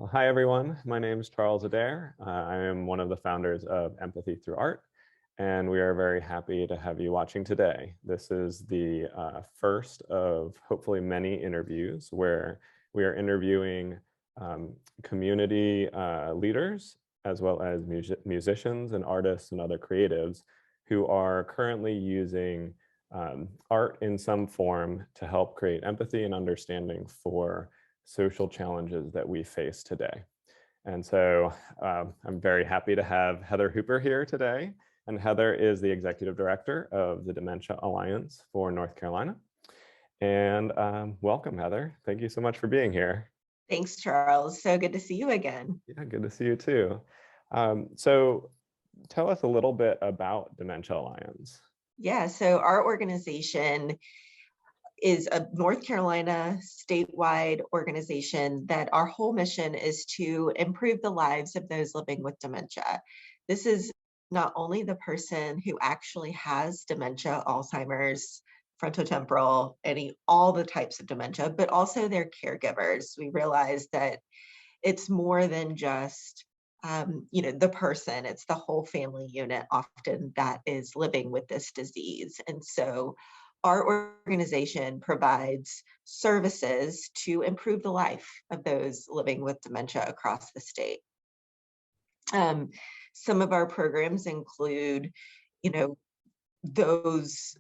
Well, hi, everyone. My name is Charles Adair. I am one of the founders of Empathy Through Art, and we are very happy to have you watching today. This is the first of hopefully many interviews where we are interviewing community leaders, as well as musicians and artists and other creatives who are currently using art in some form to help create empathy and understanding for social challenges that we face today. And so I'm very happy to have Heather Hooper here today. And Heather is the executive director of the Dementia Alliance for North Carolina. And welcome, Heather. Thank you so much for being here. Thanks, Charles. So good to see you again. Yeah, good to see you too. So tell us a little bit about Dementia Alliance. Yeah, so our organization is a North Carolina statewide organization that our whole mission is to improve the lives of those living with dementia. This is not only the person who actually has dementia, Alzheimer's, frontotemporal, all the types of dementia, but also their caregivers. We realize that it's more than just the person, it's the whole family unit often that is living with this disease. And so our organization provides services to improve the life of those living with dementia across the state. Some of our programs include, those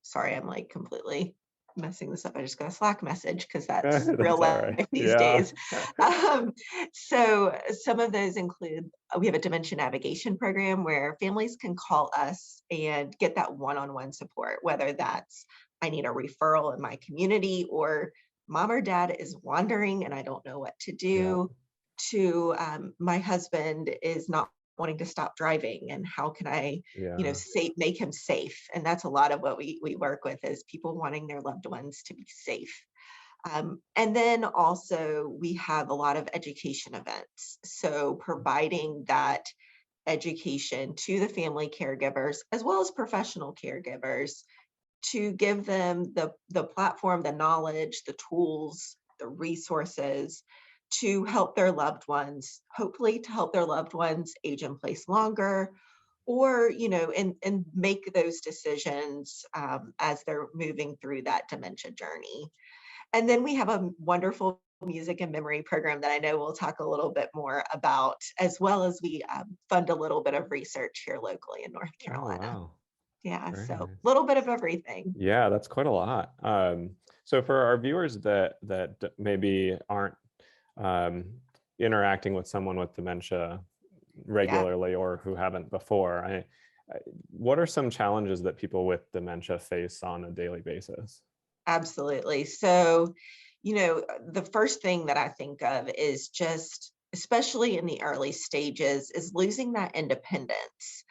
sorry, I'm completely messing this up. I just got a Slack message because that's real life Right. these days. So some of those include, we have a dementia navigation program where families can call us and get that one-on-one support, whether that's I need a referral in my community, or mom or dad is wandering and I don't know what to do, to my husband is not wanting to stop driving and how can I make him safe. And that's a lot of what we work with, is people wanting their loved ones to be safe. And then also we have a lot of education events, so providing that education to the family caregivers as well as professional caregivers to give them the platform, the knowledge, the tools, the resources to help their loved ones, hopefully to help their loved ones age in place longer, or, and make those decisions as they're moving through that dementia journey. And then we have a wonderful music and memory program that I know we'll talk a little bit more about, as well as we fund a little bit of research here locally in North Carolina. Oh, wow. Yeah, Very so a nice. little bit of everything. Yeah, that's quite a lot. So for our viewers that maybe aren't interacting with someone with dementia regularly, or who haven't before, what are some challenges that people with dementia face on a daily basis? Absolutely. So, the first thing that I think of is just, especially in the early stages, is losing that independence.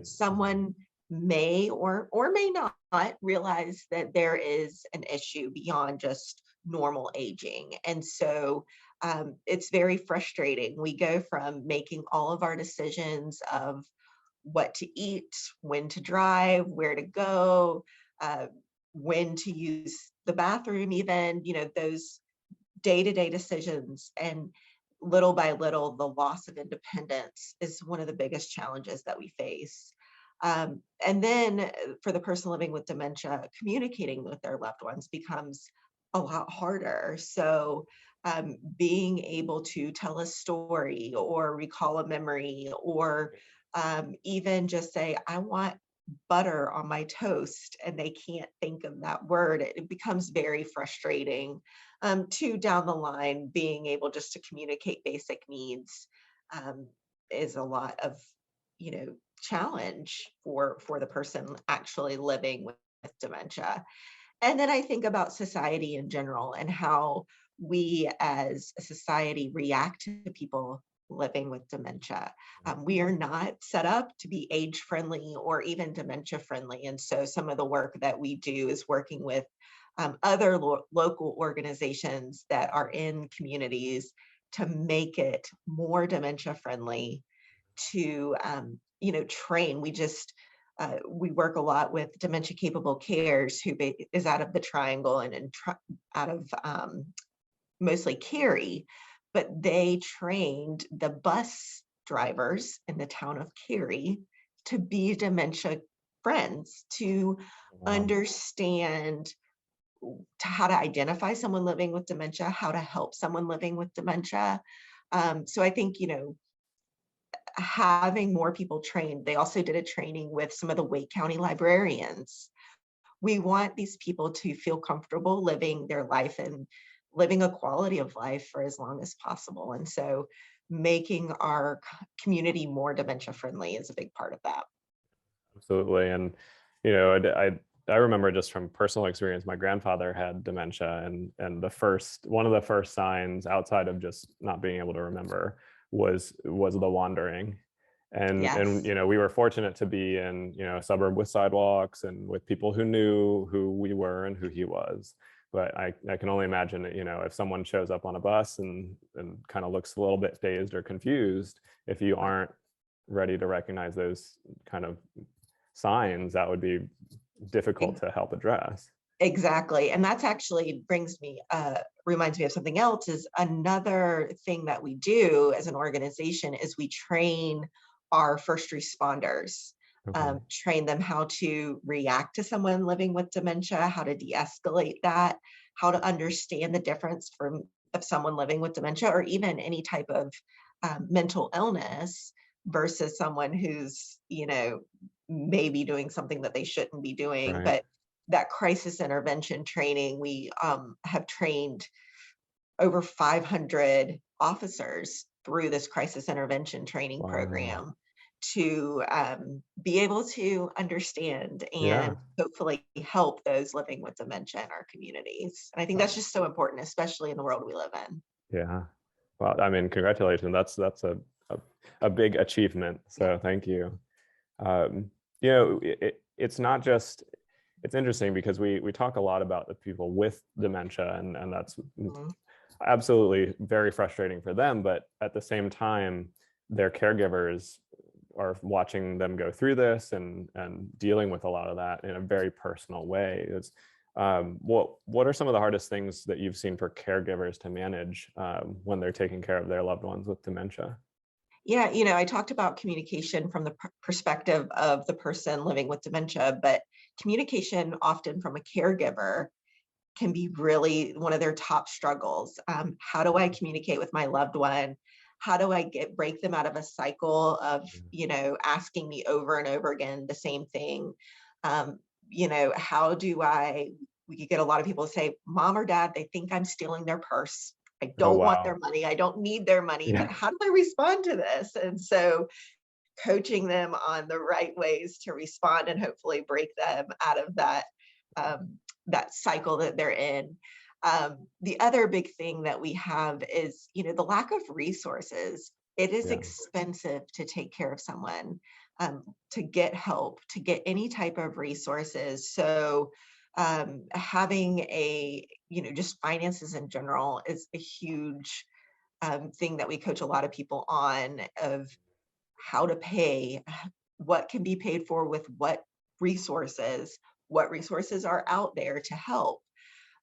Someone may or may not realize that there is an issue beyond just normal aging. And so it's very frustrating. We go from making all of our decisions of what to eat, when to drive, where to go, when to use the bathroom, even, those day-to-day decisions. And little by little, the loss of independence is one of the biggest challenges that we face. And then for the person living with dementia, communicating with their loved ones becomes a lot harder. So being able to tell a story or recall a memory, or even just say, I want butter on my toast, and they can't think of that word, it becomes very frustrating. To down the line, being able just to communicate basic needs is a lot of, challenge for the person actually living with dementia. And then I think about society in general and how we as a society react to people living with dementia. We are not set up to be age friendly or even dementia friendly. And so some of the work that we do is working with other local organizations that are in communities to make it more dementia friendly, to train. We work a lot with Dementia Capable Cares, who is out of the Triangle and out of mostly Cary, but they trained the bus drivers in the town of Cary to be dementia friends, to Wow. understand how to identify someone living with dementia, how to help someone living with dementia. So I think, having more people trained, they also did a training with some of the Wake County librarians. We want these people to feel comfortable living their life and living a quality of life for as long as possible. And so making our community more dementia friendly is a big part of that. Absolutely. And, you know, I remember just from personal experience, my grandfather had dementia, and one of the first signs outside of just not being able to remember was the wandering. And Yes, you know, we were fortunate to be in, you know, a suburb with sidewalks and with people who knew who we were and who he was. But I can only imagine that, you know, if someone shows up on a bus and kind of looks a little bit dazed or confused, if you aren't ready to recognize those kind of signs, that would be difficult e- to help address. exactly. And that's actually reminds me of something else. Is another thing that we do as an organization is we train our first responders, Okay. train them how to react to someone living with dementia, how to de-escalate that, how to understand the difference of someone living with dementia or even any type of mental illness versus someone who's, maybe doing something that they shouldn't be doing. Right. But that crisis intervention training, we have trained over 500 officers through this crisis intervention training Wow. program to be able to understand Yeah. and hopefully help those living with dementia in our communities. And I think that's just so important, especially in the world we live in. Yeah. Well, I mean, congratulations. That's a, a big achievement. Yeah. So thank you. You know, it's not just, it's interesting because we talk a lot about the people with dementia, and that's Mhm. absolutely very frustrating for them. But at the same time, their caregivers are watching them go through this and dealing with a lot of that in a very personal way. It's what are some of the hardest things that you've seen for caregivers to manage when they're taking care of their loved ones with dementia? Yeah, I talked about communication from the perspective of the person living with dementia, but communication often from a caregiver can be really one of their top struggles. How do I communicate with my loved one? How do I break them out of a cycle of, asking me over and over again the same thing? How do we could get a lot of people to say, mom or dad, they think I'm stealing their purse. I Oh, don't want their wow. money. I don't need their money, but Yeah. how do I respond to this? And so coaching them on the right ways to respond and hopefully break them out of um, that cycle that they're in. The other big thing that we have is, the lack of resources. It is Yeah. expensive to take care of someone, to get help, to get any type of resources. So having just finances in general is a huge thing that we coach a lot of people on of how to pay, what can be paid for with what resources are out there to help.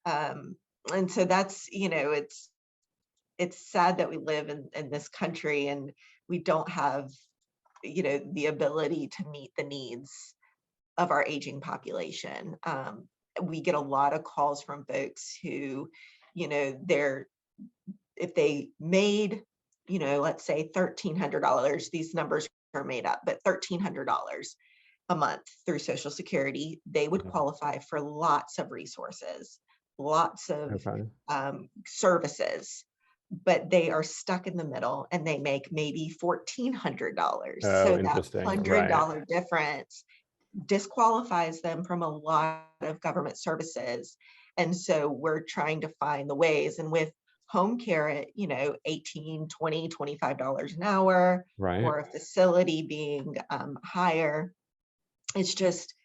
Um, and so that's, it's sad that we live in this country and we don't have, the ability to meet the needs of our aging population. We get a lot of calls from folks who, they're if they made, let's say $1,300, these numbers are made up, but $1,300 a month through Social Security, they would Mhm. qualify for lots of resources, lots of Okay. services, but they are stuck in the middle and they make maybe $1,400. Oh, So that interesting. Right. $100 difference disqualifies them from a lot of government services. And so we're trying to find the ways. And with home care at, 18, 20, $25 an hour, Right. or a facility being higher, it's just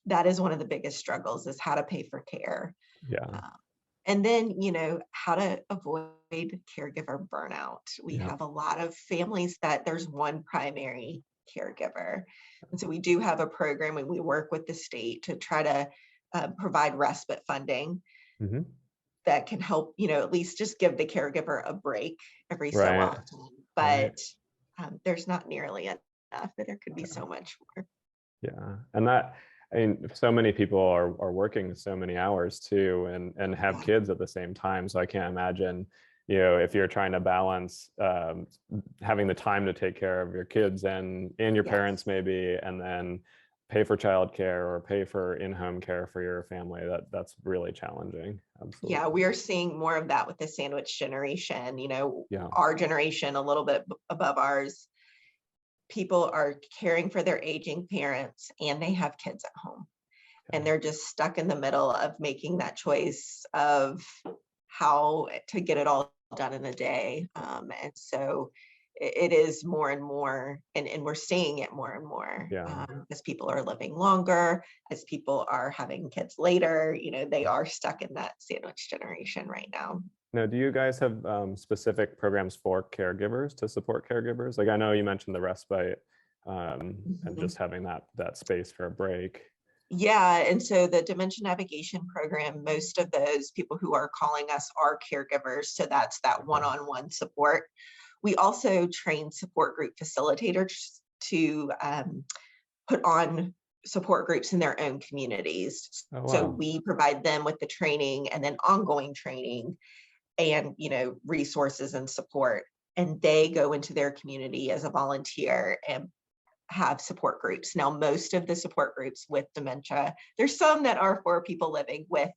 that is one of the biggest struggles is how to pay for care. Yeah. Uh, and then, how to avoid caregiver burnout. We Yeah. have a lot of families that there's one primary caregiver. And so we do have a program and we work with the state to try to provide respite funding. Hmm. that can help, at least just give the caregiver a break every so Right. often. Right. But there's not nearly enough, but there could be so much more. Yeah. And that, I mean, so many people are working so many hours too, and have Yeah. kids at the same time. So I can't imagine, if you're trying to balance having the time to take care of your kids and your parents Yes. maybe, and then pay for childcare or pay for in-home care for your family. That's really challenging. Absolutely. Yeah, we are seeing more of that with the sandwich generation. Yeah. Our generation, a little bit above ours, people are caring for their aging parents and they have kids at home. And they're just stuck in the middle of making that choice of how to get it all done in a day. And so it is more and more, and we're seeing it more and more Yeah. as people are living longer, as people are having kids later, they are stuck in that sandwich generation right now. Now, do you guys have specific programs for caregivers to support caregivers? Like I know you mentioned the respite and Mhm. just having that space for a break. Yeah, and so the dementia navigation program, most of those people who are calling us are caregivers. So that's that Okay. one-on-one support. We also train support group facilitators to put on support groups in their own communities. Oh, So wow. we provide them with the training and then ongoing training and resources and support. And they go into their community as a volunteer and have support groups. Now, most of the support groups with dementia, there's some that are for people living with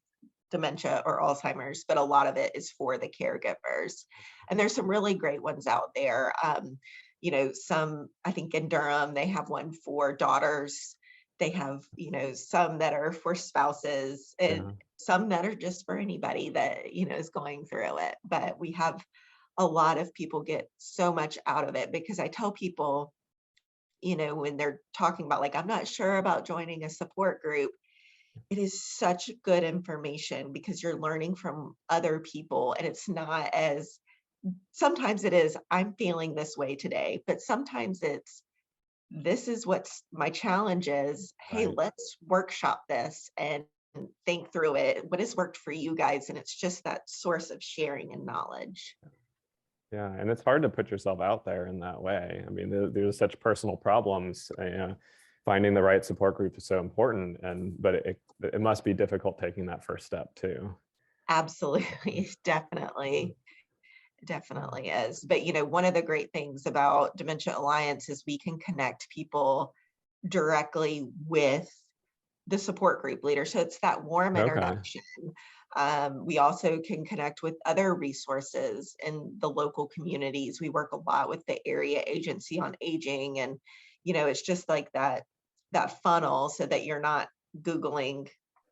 dementia or Alzheimer's, but a lot of it is for the caregivers. And there's some really great ones out there. Some, I think in Durham, they have one for daughters. They have, some that are for spouses and Yeah. some that are just for anybody that, is going through it. But we have a lot of people get so much out of it because I tell people, when they're talking about like, I'm not sure about joining a support group, it is such good information because you're learning from other people. And it's not as, sometimes it is, I'm feeling this way today, but sometimes it's, this is what's my challenge is. Hey, Right. let's workshop this and think through it. What has worked for you guys? And it's just that source of sharing and knowledge. Yeah. And it's hard to put yourself out there in that way. I mean, there's such personal problems. Finding the right support group is so important, but it must be difficult taking that first step too. Absolutely. Definitely is. But, one of the great things about Dementia Alliance is we can connect people directly with the support group leader. So it's that warm Okay. introduction. We also can connect with other resources in the local communities. We work a lot with the area agency on aging, and it's just like that funnel so that you're not Googling,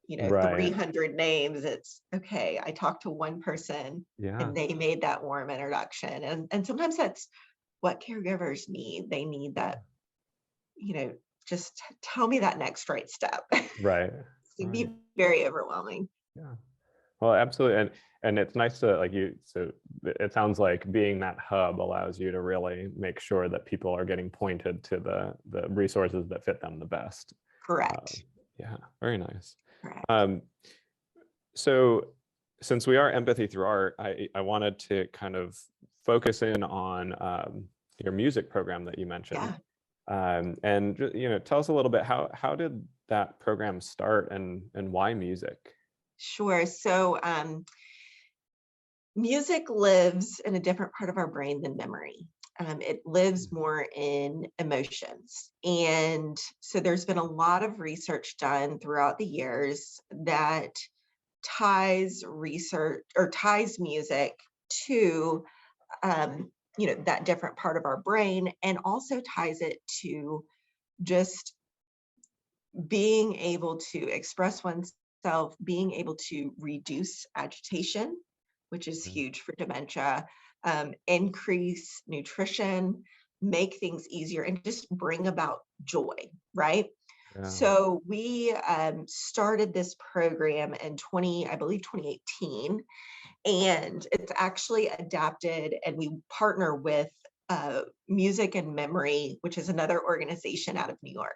Right. 300 names. It's okay. I talked to one person Yeah. and they made that warm introduction. And sometimes that's what caregivers need. They need that, just tell me that next right step. Right. It can Right. be very overwhelming. Yeah. Well, absolutely. And it's nice to so it sounds like being that hub allows you to really make sure that people are getting pointed to the resources that fit them the best. Correct. Yeah, very nice. Correct. So since we are empathy through art, I wanted to kind of focus in on your music program that you mentioned. Yeah, And tell us a little bit, how did that program start and why music? sure. So music lives in a different part of our brain than memory. It lives more in emotions. And so there's been a lot of research done throughout the years that ties research or ties music to that different part of our brain, and also ties it to just being able to express oneself, being able to reduce agitation, which is Mhm. huge for dementia, increase nutrition, make things easier, and just bring about joy, right? Yeah. So we started this program in I believe 2018, and it's actually adapted, and we partner with Music and Memory, which is another organization out of New York.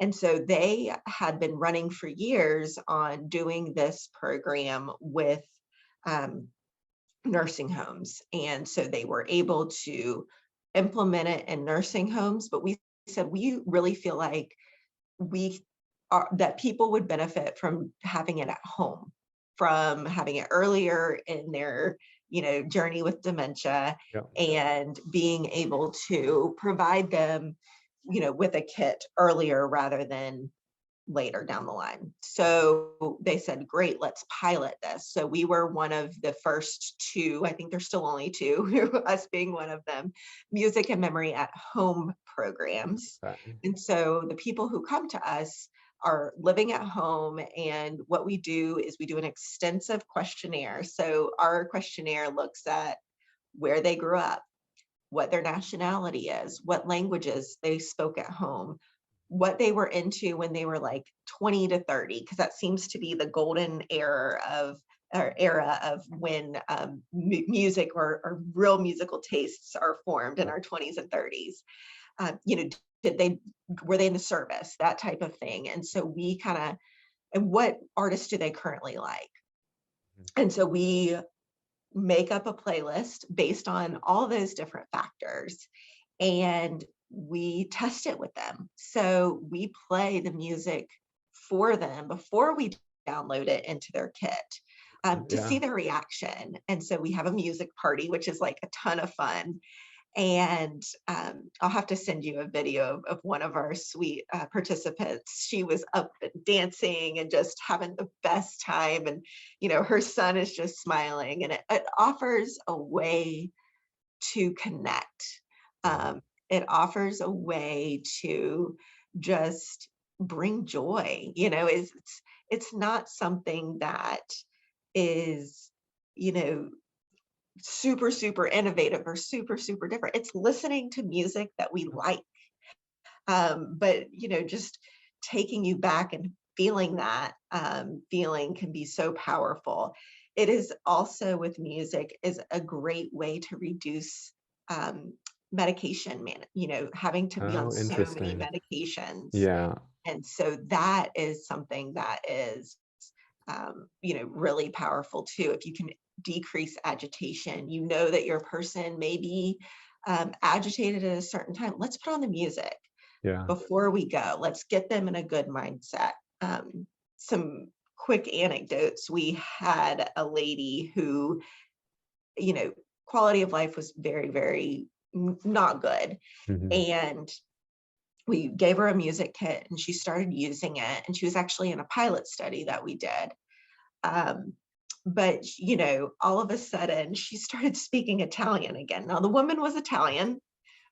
And so they had been running for years on doing this program with nursing homes. And so they were able to implement it in nursing homes, but we said, we really feel like that people would benefit from having it at home, from having it earlier in their, journey with dementia, Yeah. and being able to provide them, with a kit earlier rather than later down the line. So they said, great, let's pilot this. So we were one of the first two, I think there's still only two, us being one of them, music and memory at home programs. Okay. And so the people who come to us are living at home. And what we do is we do an extensive questionnaire. So our questionnaire looks at where they grew up, what their nationality is, what languages they spoke at home, what they were into when they were like 20 to 30, because that seems to be the golden era of when music or real musical tastes are formed in our 20s and 30s. Were they in the service, that type of thing. And so we and what artists do they currently like? And so we make up a playlist based on all those different factors, and we test it with them. So we play the music for them before we download it into their kit, to see their reaction. And so we have a music party, which is like a ton of fun. And I'll have to send you a video of one of our sweet participants. She was up and dancing and just having the best time. And, her son is just smiling. And it offers a way to connect. It offers a way to just bring joy. It's not something that is, super, super innovative or super, super different. It's listening to music that we like. But, just taking you back and feeling that feeling can be so powerful. It is also, with music, is a great way to reduce medication, having to be on so many medications. Yeah. And so that is something that is, really powerful too. If you can decrease agitation, that your person may be agitated at a certain time, let's put on the music before we go. Let's get them in a good mindset. Some quick anecdotes. We had a lady who, quality of life was very, very not good. And we gave her a music kit and she started using it. And she was actually in a pilot study that we did. But, all of a sudden she started speaking Italian again. Now, the woman was Italian,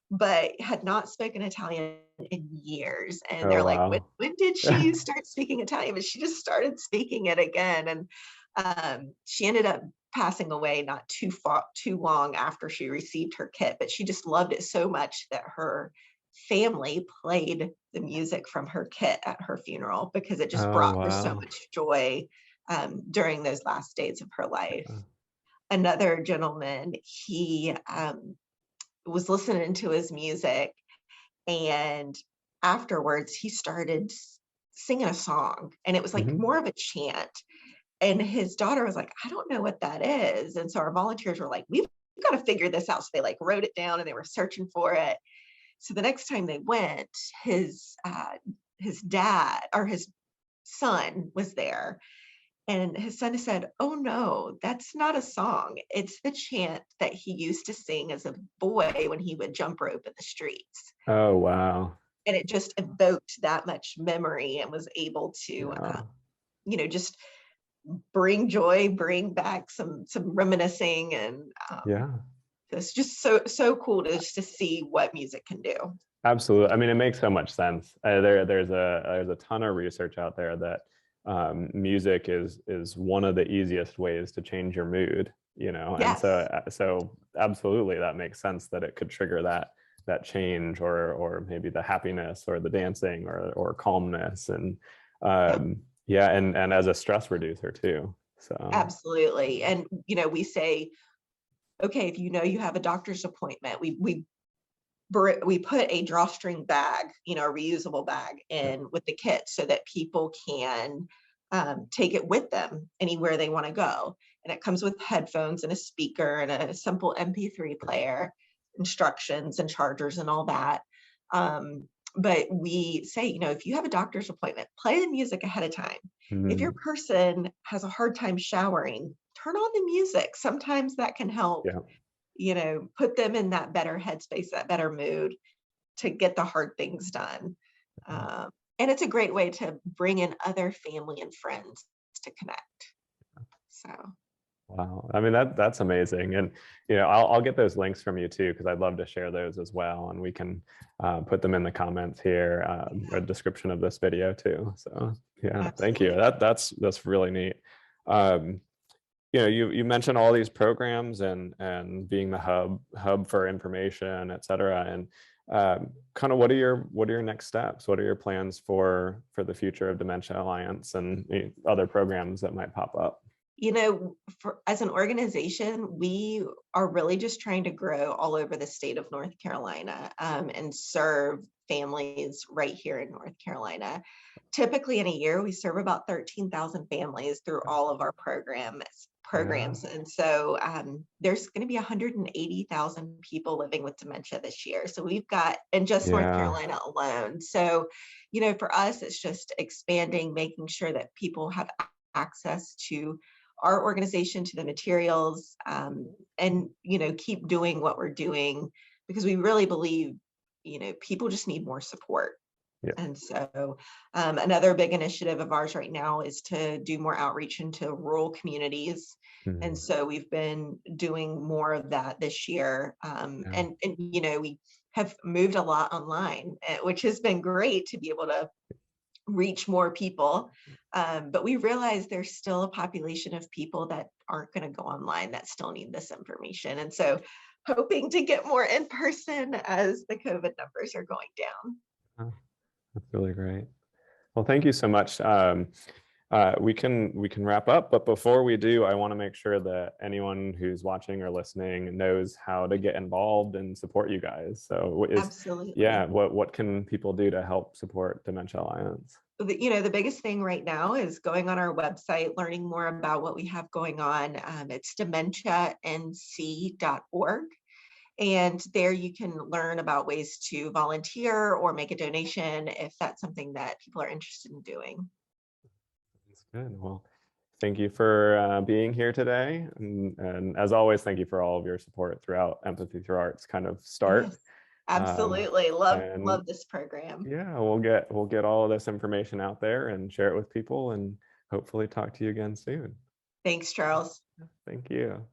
but had not spoken Italian in years. And they're like, when did she start speaking Italian? But she just started speaking it again. And she ended up passing away not too long after she received her kit. But she just loved it so much that her family played the music from her kit at her funeral, because it just brought her so much joy during those last days of her life. Another gentleman, he was listening to his music, and afterwards he started singing a song, and it was like more of a chant. And his daughter was like, I don't know what that is. And so our volunteers were like, we've got to figure this out. So they wrote it down and they were searching for it. So the next time they went, his dad or his son was there. And his son said, oh no, that's not a song. It's the chant that he used to sing as a boy when he would jump rope in the streets. Oh, wow. And it just evoked that much memory and was able to, just bring joy, bring back some reminiscing. And it's just so cool to see what music can do. Absolutely. I mean, it makes so much sense. There's a ton of research out there that music is one of the easiest ways to change your mood, Yes. And so absolutely that makes sense that it could trigger that change, or maybe the happiness or the dancing or calmness, and and as a stress reducer too. So absolutely. And we say, okay, if you have a doctor's appointment, we put a drawstring bag, a reusable bag in with the kit, so that people can take it with them anywhere they want to go. and it comes with headphones and a speaker and a simple MP3 player, instructions and chargers and all that. But we say, if you have a doctor's appointment, play the music ahead of time. If your Mhm. person has a hard time showering, turn on the music. Sometimes that can help, Yeah. put them in that better headspace, that better mood to get the hard things done. And it's a great way to bring in other family and friends to connect. So Wow. I mean, that's amazing. And, I'll get those links from you too, because I'd love to share those as well. And we can put them in the comments here, or description of this video too. So yeah, thank you. absolutely. That's really neat. Um, you mentioned all these programs and being the hub for information, et cetera. And kind of what are your next steps? What are your plans for the future of Dementia Alliance and other programs that might pop up? As an organization, we are really just trying to grow all over the state of North Carolina, and serve families right here in North Carolina. Typically in a year, we serve about 13,000 families through all of our Yeah. programs. And so there's going to be 180,000 people living with dementia this year. So we've got in just North Yeah. Carolina alone. So, for us, it's just expanding, making sure that people have access to our organization, to the materials, and keep doing what we're doing, because we really believe people just need more support. Yeah. And so another big initiative of ours right now is to do more outreach into rural communities. And Mhm. so we've been doing more of that this year. Yeah. And we have moved a lot online, which has been great to be able to reach more people. But we realize there's still a population of people that aren't going to go online that still need this information. And so hoping to get more in person as the COVID numbers are going down. Oh, that's really great. Well, thank you so much. We can wrap up, but before we do, I want to make sure that anyone who's watching or listening knows how to get involved and support you guys. So Absolutely. what can people do to help support Dementia Alliance? The biggest thing right now is going on our website, learning more about what we have going on. It's dementianc.org. And there you can learn about ways to volunteer or make a donation if that's something that people are interested in doing. That's good. Well, thank you for being here today. And as always, thank you for all of your support throughout Empathy Through Art's kind of start. Yes, absolutely. Love And this program. yeah, we'll get all of this information out there and share it with people and hopefully talk to you again soon. Thanks, Charles. Thank you.